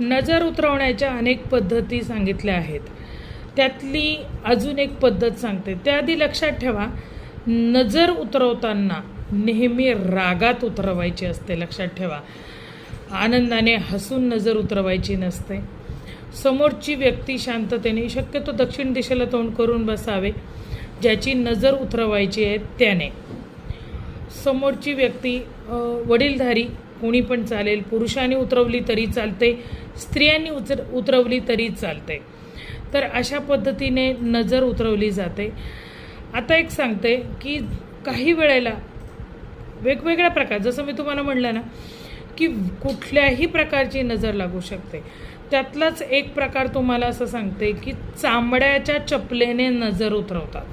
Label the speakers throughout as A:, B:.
A: नजर उतरवण्याच्या अनेक पद्धती सांगितल्या आहेत. त्यातली अजून एक पद्धत सांगते. त्याआधी लक्षात ठेवा, नजर उतरवताना नेहमी रागात उतरवायची असते. लक्षात ठेवा, आनंदाने हसून नजर उतरवायची नसते. समोरची व्यक्ती शांततेने, शक्यतो दक्षिण दिशेला तोंड करून बसावे. ज्याची नजर उतरवायची आहे त्याने. समोरची व्यक्ती वडीलधारी कोणी पण चालेल, पुरुषांनी उतरवली तरी चालते, स्त्रियांनी उतरवली तरी चालते. तर अशा पद्धतीने नजर उतरवली जाते. आता एक सांगते की काही वेळेला वेगवेगळ्या प्रकार, जसं मी तुम्हाला म्हणलं ना की कुठल्याही प्रकारची नजर लागू शकते. त्यातलाच एक प्रकार तुम्हाला असं सांगते की चामड्याच्या चपलेने नजर उतरवतात.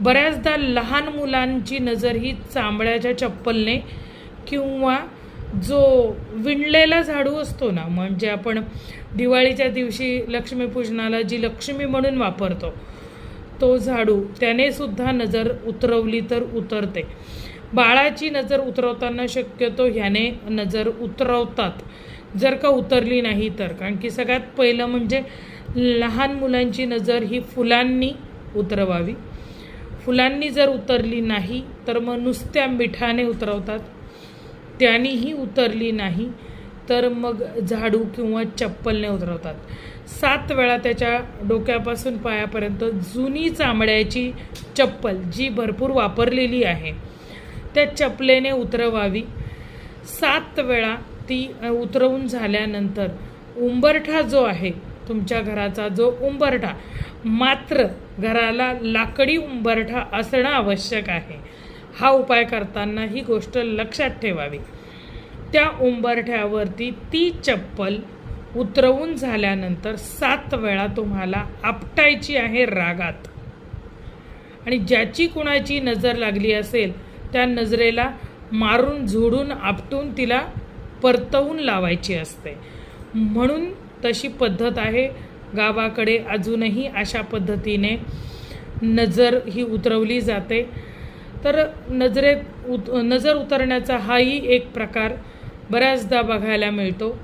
A: बऱ्याचदा लहान मुलांची नजर ही चामड्याच्या चप्पलने किंवा जो विणलेला झाडू असतो ना, म्हणजे आपण दिवाळीच्या दिवशी लक्ष्मीपूजनाला जी लक्ष्मी म्हणून वापरतो तो झाडू, त्याने सुद्धा नजर उतरवली तर उतरते. बाळाची नजर उतरवताना शक्यतो ह्याने नजर उतरवतात, जर का उतरली नाही तर. कारण की सगळ्यात पहिलं म्हणजे लहान मुलांची नजर ही फुलांनी उतरवावी. फुलांनी जर उतरली नाही तर मग नुसत्या मिठाने उतरवतात. त्यानीही उतरली नाही तर मग झाडू किंवा चप्पलने उतरवतात. 7 वेळा त्याच्या डोक्यापासून पायापर्यंत जुनी चामड्याची चप्पल जी भरपूर वापरलेली आहे त्या चपलेने उतरवावी. 7 वेळा ती उतरवून झाल्यानंतर उंबरठा जो आहे तुमच्या घराचा, जो उंबरठा, मात्र घराला लाकडी उंबरठा असणं आवश्यक आहे. हा उपाय करताना ही गोष्ट लक्षात ठेवावी. त्या उंबरठ्यावरती ती चप्पल उतरवून झाल्यानंतर 7 वेळा तुम्हाला आपटायची आहे रागात. आणि ज्याची कुणाची नजर लागली असेल त्या नजरेला मारून झोडून आपटून तिला परतवून लावायची असते. म्हणून तशी पद्धत आहे. गावाकडे अजूनही अशा पद्धतीने नजर ही उतरवली जाते. तर नजर उतरण्याचा हाही एक प्रकार बऱ्याचदा बघायला मिळतो.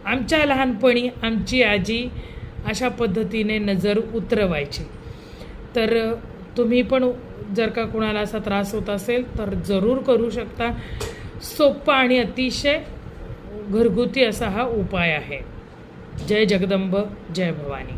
A: आमच्या लहानपणी आमची आजी अशा पद्धतीने नजर उतरवायची. तर तुम्ही पण जर का कुणाला असा त्रास होत असेल तर जरूर करू शकता. सोपा आणि अतिशय घरगुती असा हा उपाय आहे. जय जगदंब, जय भवानी.